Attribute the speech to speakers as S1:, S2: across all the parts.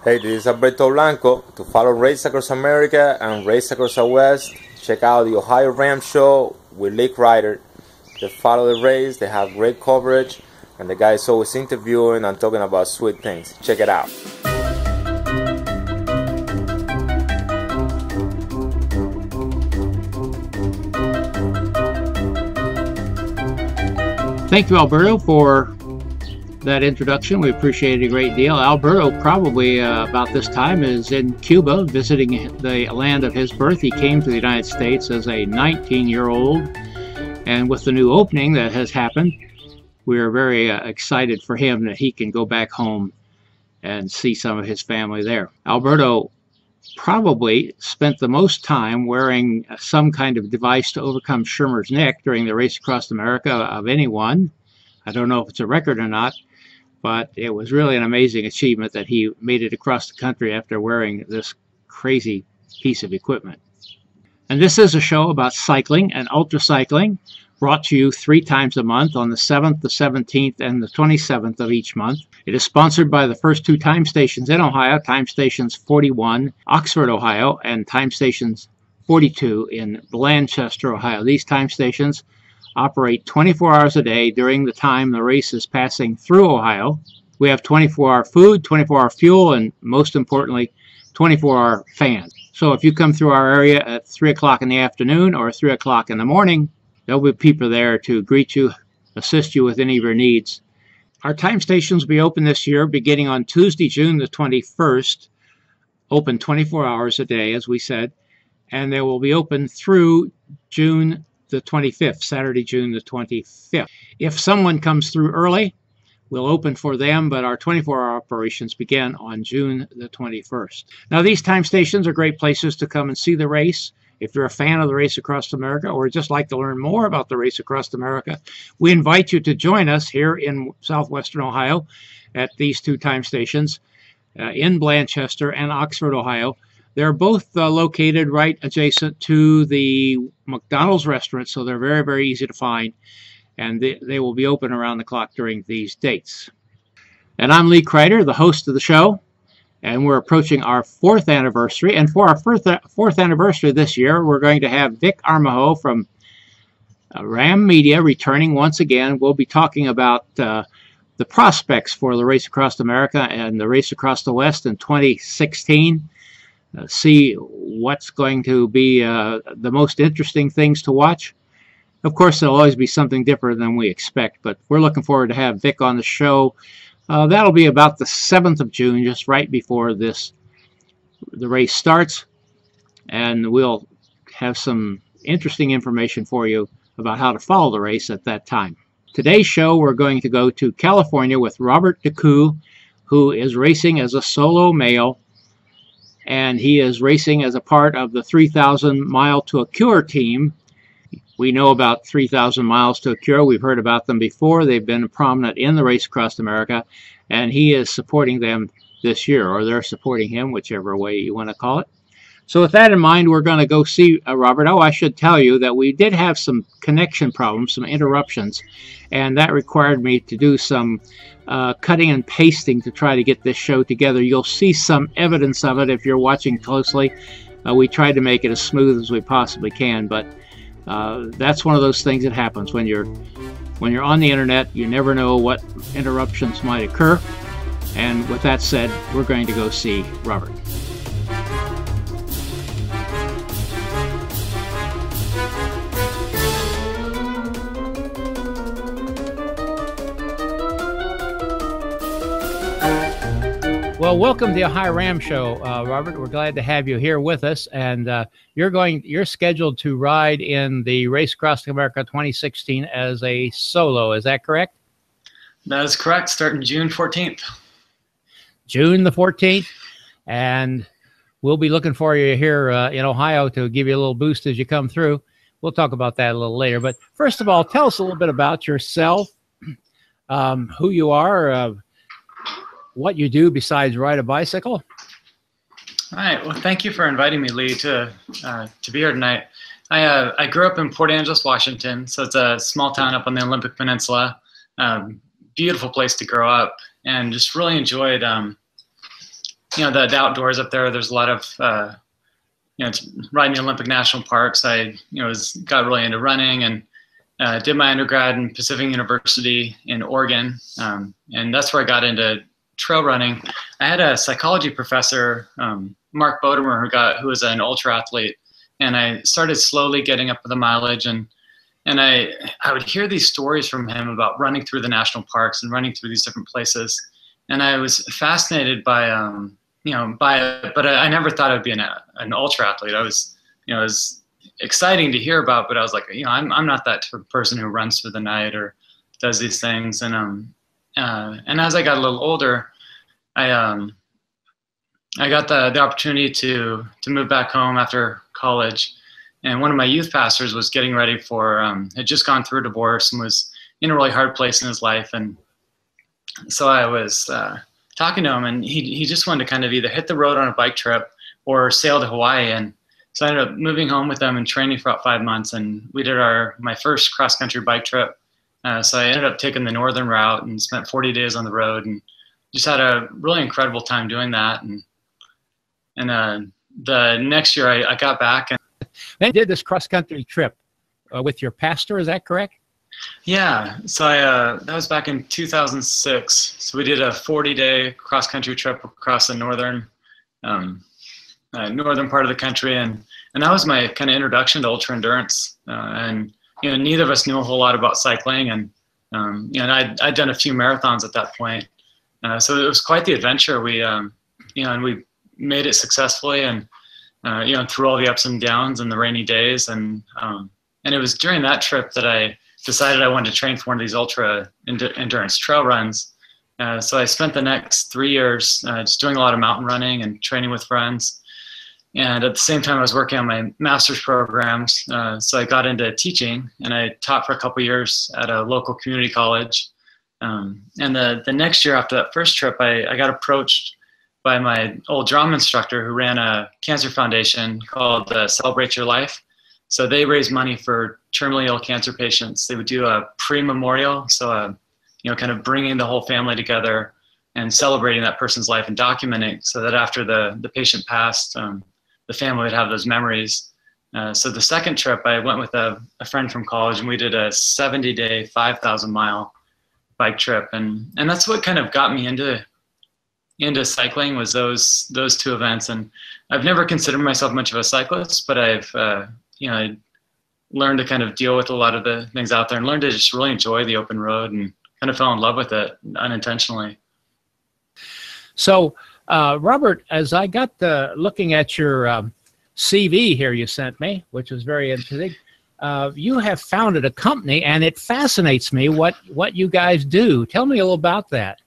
S1: Hey, this is Alberto Blanco. To follow Race Across America and Race Across the West, check out the OhioRAAM show with Lake Ryder. They follow the race, they have great coverage, and the guy is always interviewing and talking about sweet things. Check it out.
S2: Thank you, Alberto, for that introduction. We appreciate it a great deal. Alberto probably about this time is in Cuba visiting the land of his birth. He came to the United States as a 19-year-old, and with the new opening that has happened, we are very excited for him that he can go back home and see some of his family there. Alberto probably spent the most time wearing some kind of device to overcome Schirmer's neck during the Race Across America of anyone. I don't know if it's a record or not, but it was really an amazing achievement that he made it across the country after wearing this crazy piece of equipment. And this is a show about cycling and ultracycling, brought to you 3 times a month on the 7th, the 17th, and the 27th of each month. It is sponsored by the first 2 time stations in Ohio, time stations 41, Oxford, Ohio, and time stations 42 in Blanchester, Ohio. These time stations operate 24 hours a day during the time the race is passing through Ohio. We have 24-hour food, 24-hour fuel, and most importantly, 24-hour fans. So if you come through our area at 3 o'clock in the afternoon or 3 o'clock in the morning, there'll be people there to greet you, assist you with any of your needs. Our time stations will be open this year beginning on Tuesday, June the 21st, open 24 hours a day, as we said, and they will be open through June the 25th, Saturday, June the 25th. If someone comes through early, we'll open for them, but our 24-hour operations begin on June the 21st. Now, these time stations are great places to come and see the race. If you're a fan of the Race Across America or just like to learn more about the Race Across America, we invite you to join us here in southwestern Ohio at these 2 time stations in Blanchester and Oxford, Ohio. They're both located right adjacent to the McDonald's restaurant, so they're very, very easy to find, and they will be open around the clock during these dates. And I'm Lee Kreider, the host of the show. And we're approaching our 4th anniversary. And for our 4th anniversary this year, we're going to have Vic Armijo from RAM Media returning once again. We'll be talking about the prospects for the Race Across America and the Race Across the West in 2016. See what's going to be the most interesting things to watch. Of course, there'll always be something different than we expect, but we're looking forward to have Vic on the show. That'll be about the 7th of June, just right before the race starts, and we'll have some interesting information for you about how to follow the race at that time. Today's show, we're going to go to California with Robert DeCou, who is racing as a solo male, and he is racing as a part of the 3,000 Mile to a Cure team. We know about 3,000 Miles to a Cure. We've heard about them before. They've been prominent in the Race Across America, and he is supporting them this year, or they're supporting him, whichever way you want to call it. So with that in mind, we're going to go see Robert. Oh, I should tell you that we did have some connection problems, some interruptions, and that required me to do some cutting and pasting to try to get this show together. You'll see some evidence of it if you're watching closely. We tried to make it as smooth as we possibly can, but that's one of those things that happens when you're on the internet. You never know what interruptions might occur. And with that said, we're going to go see Robert. Well, welcome to the OhioRAAM show, Robert. We're glad to have you here with us, and you're scheduled to ride in the Race Across America 2016 as a solo. Is that correct?
S3: That is correct. Starting June 14th.
S2: June the 14th, and we'll be looking for you here in Ohio to give you a little boost as you come through. We'll talk about that a little later. But first of all, tell us a little bit about yourself, who you are, what you do besides ride a bicycle.
S3: All right. Well, thank you for inviting me, Lee, to be here tonight. I grew up in Port Angeles, Washington, so it's a small town up on the Olympic Peninsula. Beautiful place to grow up, and just really enjoyed the outdoors up there. There's a lot of it's right in the Olympic National Parks. I got really into running and did my undergrad in Pacific University in Oregon, and that's where I got into trail running. I had a psychology professor, Mark Bodemer, who was an ultra athlete, and I started slowly getting up the mileage, and I would hear these stories from him about running through the national parks and running through these different places, and I was fascinated by but I never thought I'd be an ultra athlete. I was, it was exciting to hear about, but I was like, I'm not that person who runs through the night or does these things. And as I got a little older, I got the opportunity to move back home after college. And one of my youth pastors was getting ready had just gone through a divorce and was in a really hard place in his life. And so I was talking to him, and he just wanted to kind of either hit the road on a bike trip or sail to Hawaii. And so I ended up moving home with him and training for about 5 months. And we did my first cross-country bike trip. So I ended up taking the northern route and spent 40 days on the road and just had a really incredible time doing that. And the next year I got back. And
S2: then you did this cross-country trip with your pastor, is that correct?
S3: Yeah, so that was back in 2006. So we did a 40-day cross-country trip across the northern part of the country, and that was my kind of introduction to ultra endurance. And neither of us knew a whole lot about cycling, and and I'd done a few marathons at that point. So it was quite the adventure. We and we made it successfully, and through all the ups and downs and the rainy days, and it was during that trip that I decided I wanted to train for one of these ultra endurance trail runs. So I spent the next 3 years just doing a lot of mountain running and training with friends. And at the same time, I was working on my master's programs. So I got into teaching, and I taught for a couple years at a local community college. And the next year after that first trip, I got approached by my old drama instructor who ran a cancer foundation called Celebrate Your Life. So they raise money for terminally ill cancer patients. They would do a pre-memorial, so kind of bringing the whole family together and celebrating that person's life and documenting, so that after the patient passed, the family would have those memories. So the second trip, I went with a friend from college, and we did a 70-day, 5,000-mile bike trip, and that's what kind of got me into cycling, was those two events. And I've never considered myself much of a cyclist, but I've I learned to kind of deal with a lot of the things out there and learned to just really enjoy the open road, and kind of fell in love with it unintentionally.
S2: So, Robert, as I got looking at your CV here you sent me, which was very interesting, you have founded a company, and it fascinates me what you guys do. Tell me a little about that.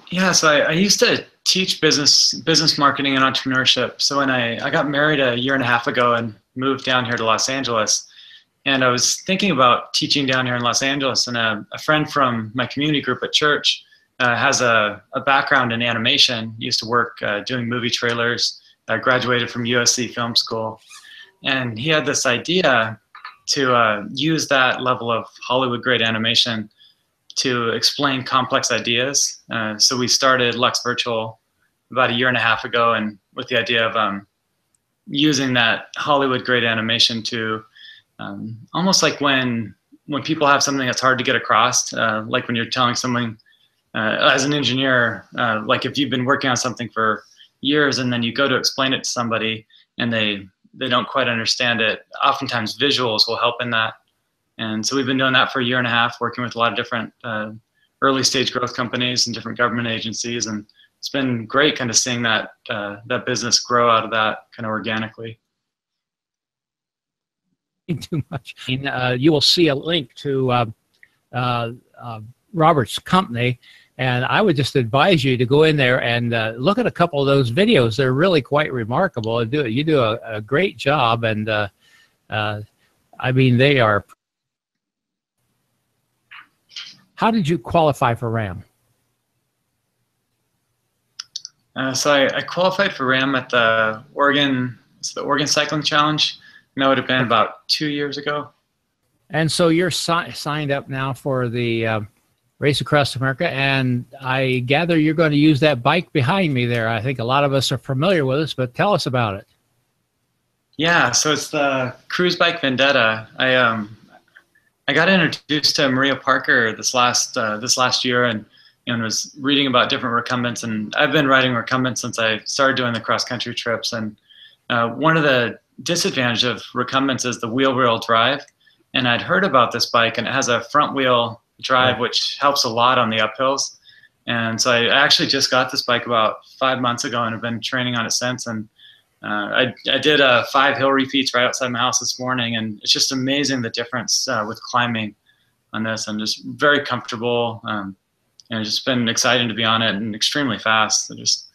S3: Yeah, so I used to teach business marketing and entrepreneurship. So when I got married a year and a half ago and moved down here to Los Angeles, and I was thinking about teaching down here in Los Angeles, and a friend from my community group at church has a background in animation, used to work doing movie trailers, graduated from USC Film School, and he had this idea to use that level of Hollywood grade animation to explain complex ideas. So we started Lux Virtual about a year and a half ago, and with the idea of using that Hollywood grade animation to almost like when people have something that's hard to get across, like when you're telling someone as an engineer, like if you've been working on something for years and then you go to explain it to somebody and they don't quite understand it, oftentimes visuals will help in that. And so we've been doing that for a year and a half, working with a lot of different early stage growth companies and different government agencies. And it's been great kind of seeing that business grow out of that kind of organically.
S2: Too much. You will see a link to Robert's company, and I would just advise you to go in there and look at a couple of those videos. They're really quite remarkable. You do a great job, and I mean, they are. How did you qualify for RAM?
S3: So I qualified for RAM at the Oregon Cycling Challenge. And that would have been about 2 years ago.
S2: And so you're signed up now for the Race Across America, and I gather you're going to use that bike behind me there. I think a lot of us are familiar with this, but tell us about it.
S3: Yeah, so it's the cruise bike Vendetta. I got introduced to Maria Parker this last year, and was reading about different recumbents, and I've been riding recumbents since I started doing the cross country trips. And one of the disadvantages of recumbents is the wheel drive, and I'd heard about this bike, and it has a front wheel drive, which helps a lot on the uphills. And so I actually just got this bike about 5 months ago, and have been training on it since. And I did 5 hill repeats right outside my house this morning, and it's just amazing the difference with climbing on this. I'm just very comfortable, and it's just been exciting to be on it, and extremely fast. So just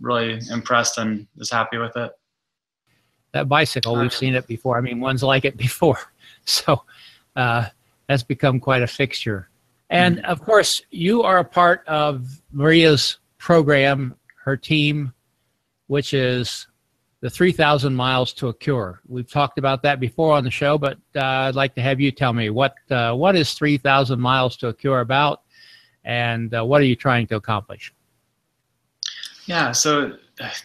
S3: really impressed and just happy with it.
S2: That bicycle, we've seen it before. I mean, one's like it before. So that's become quite a fixture. And of course, you are a part of Maria's program, her team, which is the 3,000 miles to a cure. We've talked about that before on the show, but I'd like to have you tell me what is 3,000 miles to a cure about, and what are you trying to accomplish?
S3: Yeah, so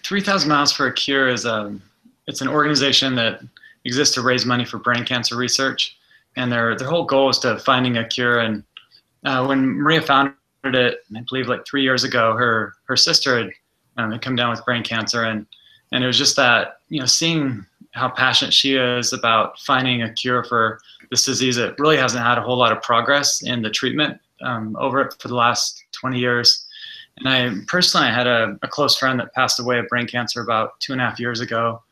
S3: 3,000 Miles for a Cure is it's an organization that exists to raise money for brain cancer research, and their whole goal is to finding a cure. And when Maria founded it, I believe like 3 years ago, her sister had come down with brain cancer, and it was just that, seeing how passionate she is about finding a cure for this disease. It really hasn't had a whole lot of progress in the treatment over it for the last 20 years. And I personally had a close friend that passed away of brain cancer about 2.5 years ago.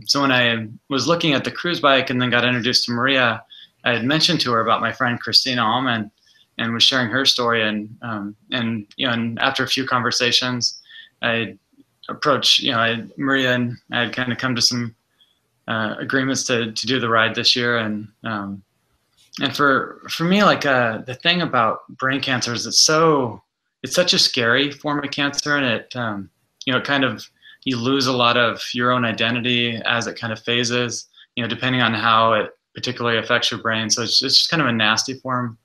S3: So when I was looking at the cruise bike and then got introduced to Maria, I had mentioned to her about my friend Christina Allman, and was sharing her story. And after a few conversations, I approached Maria, and I had kind of come to some agreements to do the ride this year. And for me, like the thing about brain cancer is it's such a scary form of cancer, and it it kind of, you lose a lot of your own identity as it kind of phases, depending on how it particularly affects your brain. So it's just kind of a nasty form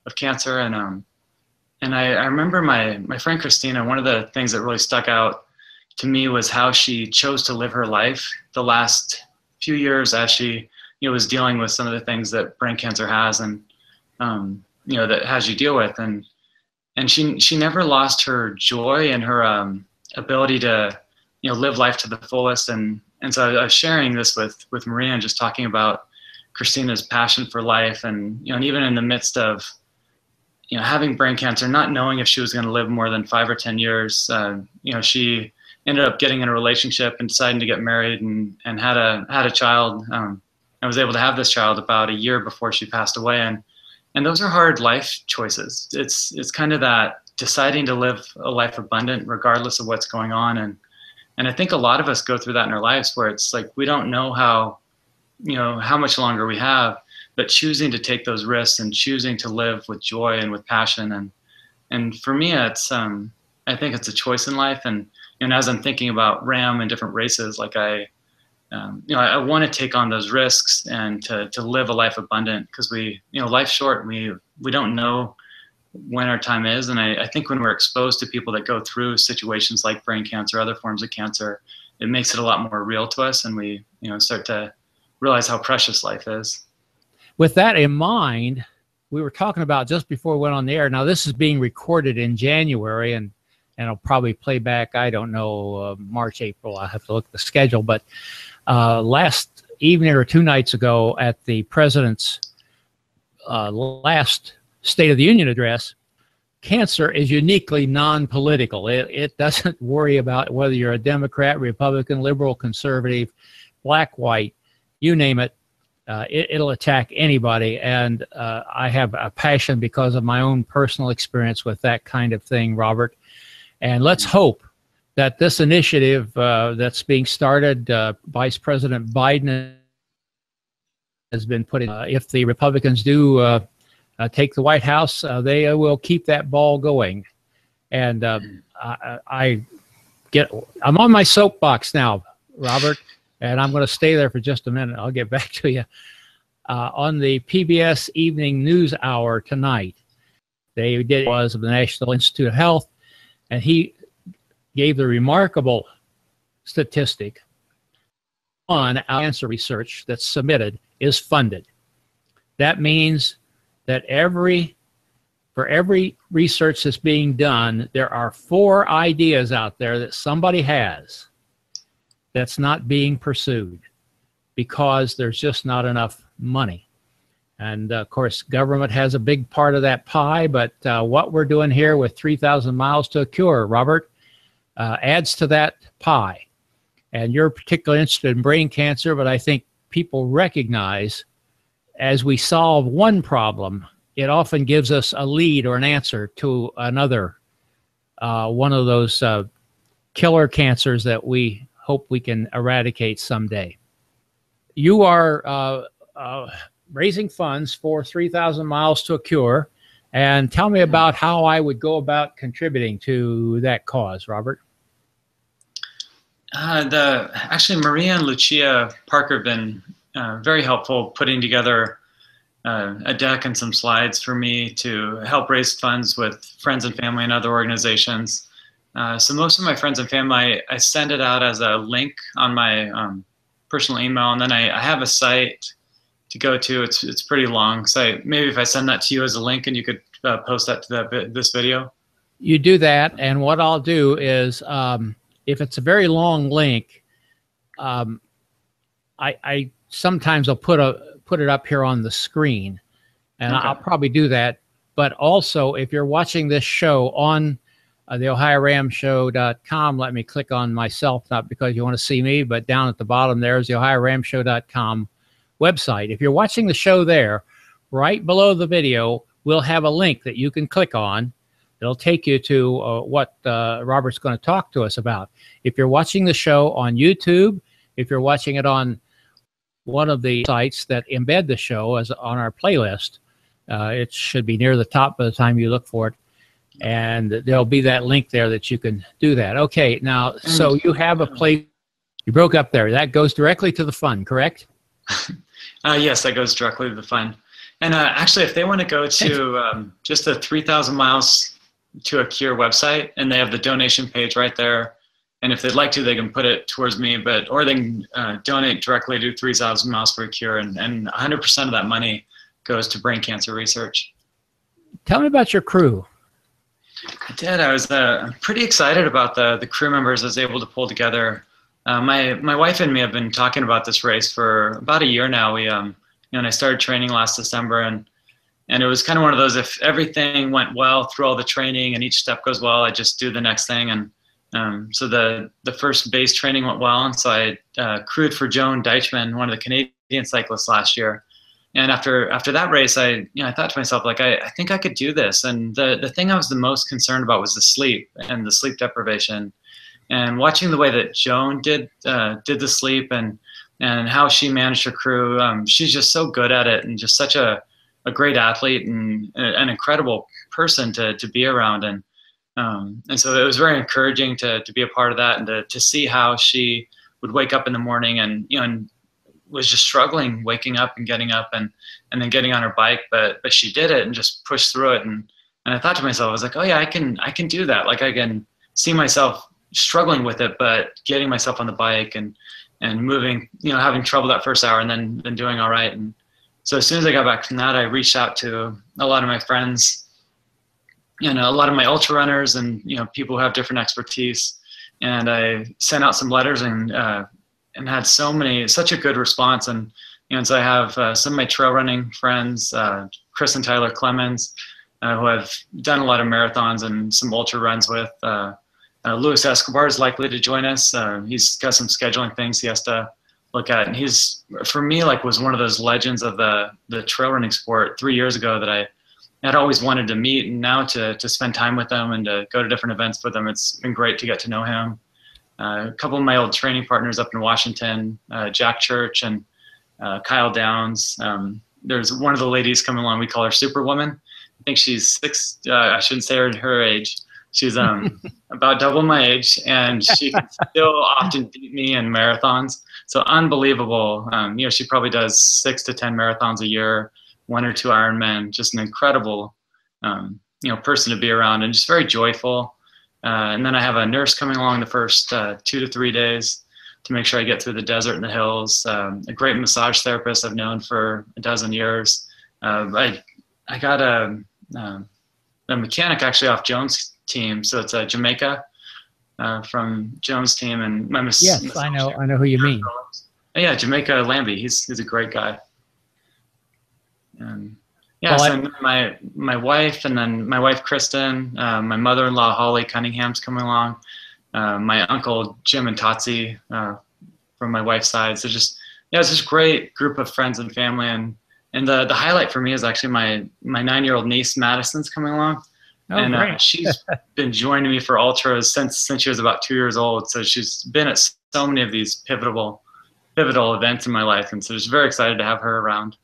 S3: of cancer. And I remember my friend Christina, one of the things that really stuck out to me was how she chose to live her life the last few years as she was dealing with some of the things that brain cancer has, and that has you deal with. And she never lost her joy and her ability to live life to the fullest. And so I was sharing this with Maria, and just talking about Christina's passion for life, and and even in the midst of having brain cancer, not knowing if she was going to live more than 5 or 10 years, she ended up getting in a relationship and deciding to get married, and had a child. I was able to have this child about a year before she passed away, and those are hard life choices. It's kind of that deciding to live a life abundant regardless of what's going on. And I think a lot of us go through that in our lives, where it's like we don't know how much longer we have, but choosing to take those risks and choosing to live with joy and with passion. And for me, it's I think it's a choice in life. And as I'm thinking about RAAM and different races, like I want to take on those risks and to live a life abundant, because life's short, and we don't know when our time is. And I think when we're exposed to people that go through situations like brain cancer, other forms of cancer, it makes it a lot more real to us, and we start to realize how precious life is.
S2: With that in mind, we were talking about just before we went on the air. Now, this is being recorded in January, and I'll probably play back, I don't know, March, April. I'll have to look at the schedule. But last evening or 2 nights ago at the president's last State of the Union address, cancer is uniquely non-political. It doesn't worry about whether you're a Democrat, Republican, liberal, conservative, black, white, you name it. It'll attack anybody. And I have a passion because of my own personal experience with that kind of thing, Robert. And let's hope that this initiative that's being started, Vice President Biden has been putting, if the Republicans do take the White House, they will keep that ball going. And I'm on my soapbox now, Robert, and I'm going to stay there for just a minute. I'll get back to you. On the PBS Evening News Hour tonight, they did was of the National Institute of Health, and he gave the remarkable statistic on cancer research that's submitted is funded. That means that for every research that's being done, there are 4 ideas out there that somebody has that's not being pursued because there's just not enough money. And of course, government has a big part of that pie, but what we're doing here with 3,000 Miles to a Cure, Robert, adds to that pie. And you're particularly interested in brain cancer, but I think people recognize as we solve one problem, it often gives us a lead or an answer to another, one of those killer cancers that we hope we can eradicate someday. You are raising funds for 3,000 Miles to a Cure, and tell me about how I would go about contributing to that cause, Robert.
S3: Actually, Maria and Lucia Parker have been very helpful putting together a deck and some slides for me to help raise funds with friends and family and other organizations. So most of my friends and family, I send it out as a link on my personal email, and then I have a site to go to. It's pretty long, so maybe if I send that to you as a link and you could post that to this video.
S2: You do that, and what I'll do is if it's a very long link, I sometimes I'll put it up here on the screen, and okay. I'll probably do that. But also, if you're watching this show on the OhioRAAMshow.com, let me click on myself, not because you want to see me, but down at the bottom there is the OhioRAAMshow.com website. If you're watching the show there, right below the video, we'll have a link that you can click on. It'll take you to what Robert's going to talk to us about. If you're watching the show on YouTube, if you're watching it on one of the sites that embed the show as on our playlist, it should be near the top by the time you look for it. And there'll be that link there that you can do that. Okay, now, so you have a place, you broke up there. That goes directly to the fund, correct?
S3: Yes, that goes directly to the fund. And actually, if they want to go to just the 3,000 Miles to a Cure website, and they have the donation page right there. And if they'd like to, they can put it towards me, or they can donate directly to 3,000 Miles for a Cure, and 100% of that money goes to brain cancer research.
S2: Tell me about your crew.
S3: I did. I was pretty excited about the crew members I was able to pull together. My wife and me have been talking about this race for about a year now. We and I started training last December, and it was kind of one of those, if everything went well through all the training and each step goes well, I just do the next thing. And so the first base training went well, and so I crewed for Joan Deichmann, one of the Canadian cyclists last year. And after that race, I thought to myself, like, I think I could do this. And the thing I was the most concerned about was the sleep and the sleep deprivation. And watching the way that Joan did the sleep and how she managed her crew, she's just so good at it, and just such a great athlete and an incredible person to be around. And so it was very encouraging to be a part of that, and to see how she would wake up in the morning and was just struggling waking up and getting up and then getting on her bike, but she did it and just pushed through it. And I thought to myself, I was like, oh yeah, I can do that. Like, I can see myself struggling with it, but getting myself on the bike and moving, having trouble that first hour and then doing all right. And so as soon as I got back from that, I reached out to a lot of my friends, a lot of my ultra runners, and people who have different expertise. And I sent out some letters and had such a good response. And so I have some of my trail running friends, Chris and Tyler Clemens, who I've done a lot of marathons and some ultra runs with. Luis Escobar is likely to join us. He's got some scheduling things he has to look at, and he's, for me, was one of those legends of the trail running sport 3 years ago that I had always wanted to meet, and now to spend time with them and to go to different events with them. It's been great to get to know him. A couple of my old training partners up in Washington, Jack Church and Kyle Downs. There's one of the ladies coming along, we call her Superwoman. I think she's 6, I shouldn't say her age. She's about double my age, and she can still often beat me in marathons. So unbelievable. She probably does 6 to 10 marathons a year, 1 or 2 Ironman. Just an incredible person to be around, and just very joyful. And then I have a nurse coming along the first 2 to 3 days to make sure I get through the desert and the hills. A great massage therapist I've known for a dozen years. I got a mechanic actually off Jones' team, so it's Jamaica from Jones' team, and
S2: yes, I know who you mean.
S3: Yeah, Jamaica Lambie. He's a great guy. And yeah,
S2: well,
S3: so my wife, and then my wife Kristen, my mother-in-law Holly Cunningham's coming along, my uncle Jim and Tatsi from my wife's side. So just it's just a great group of friends and family, and the highlight for me is actually my 9-year-old niece Madison's coming along.
S2: Oh,
S3: and she's been joining me for ultras since she was about 2 years old. So she's been at so many of these pivotal events in my life, and so just very excited to have her around.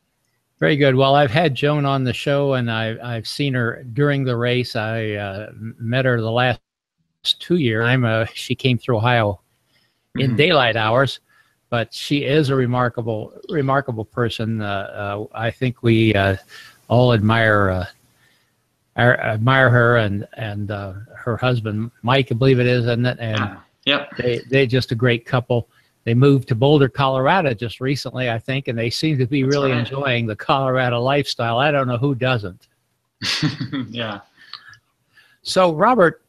S2: Very good. Well, I've had Joan on the show, and I've seen her during the race. I met her the last 2 years. She came through Ohio in daylight hours, but she is a remarkable person. I think we all admire her and her husband Mike, I believe it is, isn't it? And
S3: yep,
S2: they're just a great couple. They moved to Boulder, Colorado just recently, I think, and they seem to be really enjoying the Colorado lifestyle. I don't know who doesn't.
S3: Yeah. So,
S2: Robert,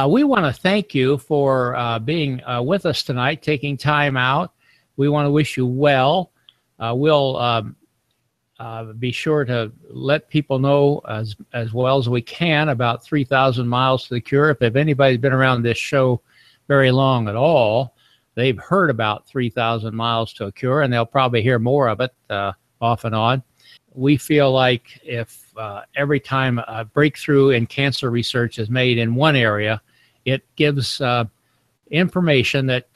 S2: we want to thank you for being with us tonight, taking time out. We want to wish you well. We'll be sure to let people know as well as we can about 3,000 miles to the cure. If anybody's been around this show very long at all, they've heard about 3,000 miles to a cure, and they'll probably hear more of it off and on. We feel like if every time a breakthrough in cancer research is made in one area, it gives information that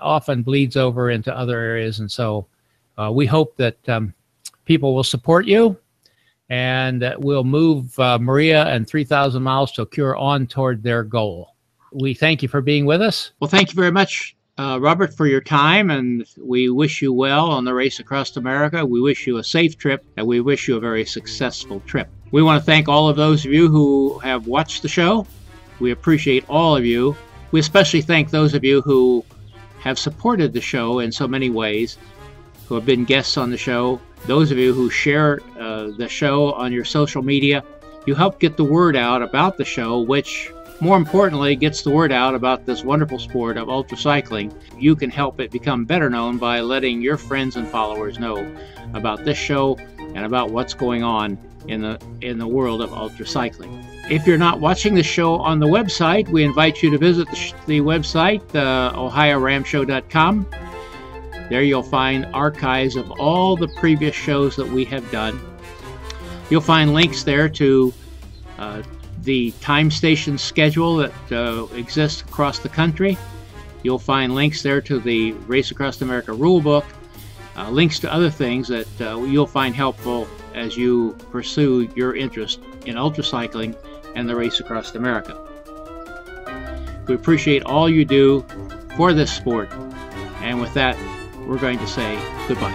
S2: often bleeds over into other areas. And so we hope that people will support you, and that we'll move Maria and 3,000 miles to a cure on toward their goal. We thank you for being with us.
S4: Well, thank you very much, Robert, for your time, and we wish you well on the race across America. We wish you a safe trip, and we wish you a very successful trip. We want to thank all of those of you who have watched the show. We appreciate all of you. We especially thank those of you who have supported the show in so many ways, who have been guests on the show, those of you who share the show on your social media. You help get the word out about the show, which more importantly gets the word out about this wonderful sport of ultracycling. You can help it become better known by letting your friends and followers know about this show and about what's going on in the world of ultracycling. If you're not watching the show on the website, we invite you to visit the website, OhioRAAMshow.com. There you'll find archives of all the previous shows that we have done. You'll find links there to the time station schedule that exists across the country. You'll find links there to the Race Across America rulebook, links to other things that you'll find helpful as you pursue your interest in ultracycling and the Race Across America. We appreciate all you do for this sport, and with that, we're going to say goodbye.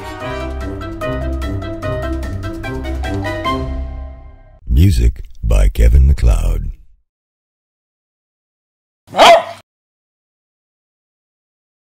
S5: Music by Kevin MacLeod.